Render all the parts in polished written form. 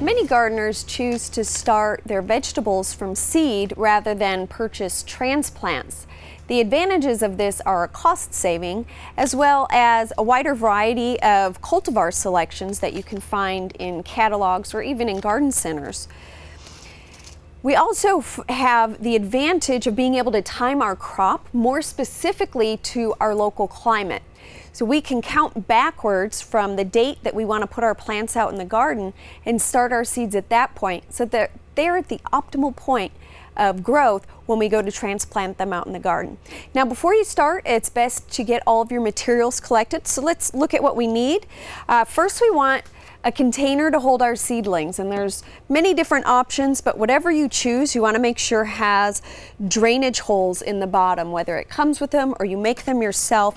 Many gardeners choose to start their vegetables from seed rather than purchase transplants. The advantages of this are cost saving, as well as a wider variety of cultivar selections that you can find in catalogs or even in garden centers. We also have the advantage of being able to time our crop more specifically to our local climate. So we can count backwards from the date that we want to put our plants out in the garden and start our seeds at that point, so that they're at the optimal point of growth when we go to transplant them out in the garden. Now, before you start, it's best to get all of your materials collected. So let's look at what we need. First, we want a container to hold our seedlings, and there's many different options, but whatever you choose, you want to make sure has drainage holes in the bottom, whether it comes with them or you make them yourself,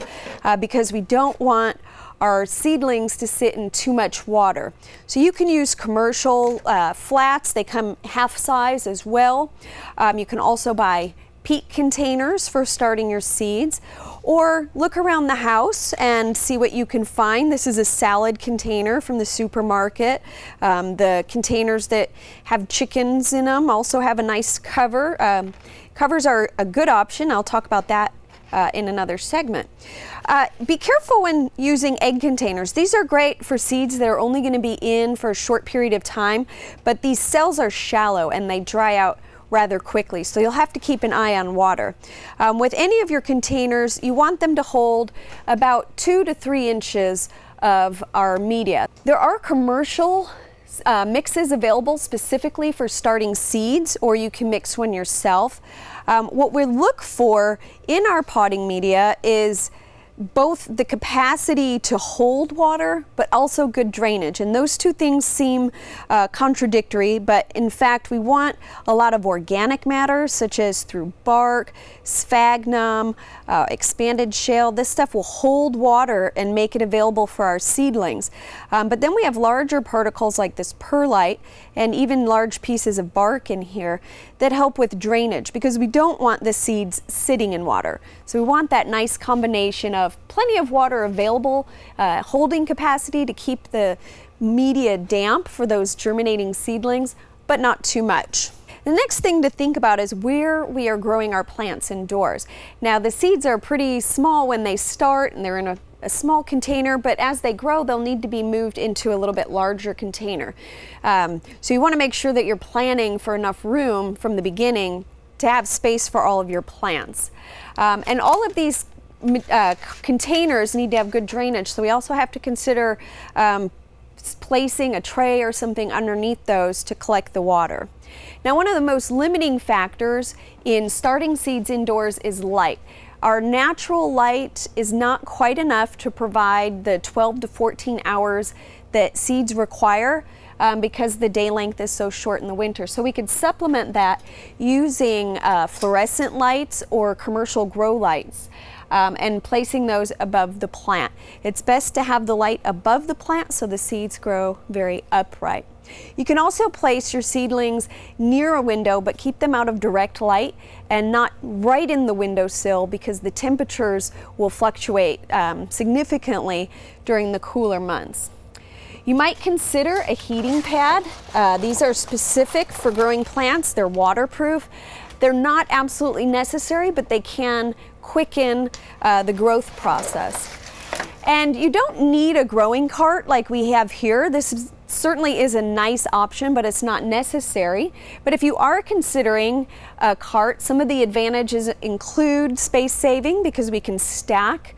because we don't want our seedlings to sit in too much water. So you can use commercial flats. They come half size as well. You can also buy peat containers for starting your seeds, or look around the house and see what you can find. This is a salad container from the supermarket. The containers that have chickens in them also have a nice cover. Covers are a good option. I'll talk about that in another segment. Be careful when using egg containers. These are great for seeds that are only going to be in for a short period of time, but these cells are shallow and they dry out rather quickly, so you'll have to keep an eye on water. With any of your containers, you want them to hold about 2 to 3 inches of our media. There are commercial mixes available specifically for starting seeds, or you can mix one yourself. What we look for in our potting media is both the capacity to hold water, but also good drainage. And those two things seem contradictory, but in fact we want a lot of organic matter, such as through bark, sphagnum, expanded shale. This stuff will hold water and make it available for our seedlings. But then we have larger particles like this perlite and even large pieces of bark in here that help with drainage, because we don't want the seeds sitting in water. So we want that nice combination of plenty of water available, holding capacity to keep the media damp for those germinating seedlings, but not too much. The next thing to think about is where we are growing our plants indoors. Now, the seeds are pretty small when they start and they're in a small container, but as they grow, they'll need to be moved into a little bit larger container. So you want to make sure that you're planning for enough room from the beginning to have space for all of your plants. And all of these containers need to have good drainage, so we also have to consider placing a tray or something underneath those to collect the water. Now, one of the most limiting factors in starting seeds indoors is light. Our natural light is not quite enough to provide the 12 to 14 hours that seeds require because the day length is so short in the winter. So we could supplement that using fluorescent lights or commercial grow lights. And placing those above the plant. It's best to have the light above the plant so the seeds grow very upright. You can also place your seedlings near a window, but keep them out of direct light and not right in the windowsill, because the temperatures will fluctuate significantly during the cooler months. You might consider a heating pad. These are specific for growing plants. They're waterproof. They're not absolutely necessary, but they can quicken the growth process. And you don't need a growing cart like we have here. This certainly is a nice option, but it's not necessary. But if you are considering a cart, some of the advantages include space saving, because we can stack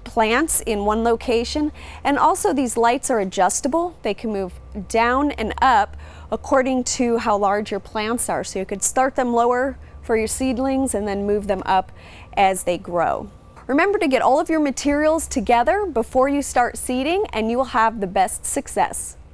plants in one location. And also, these lights are adjustable. They can move down and up according to how large your plants are. So you could start them lower for your seedlings and then move them up as they grow. Remember to get all of your materials together before you start seeding, and you will have the best success.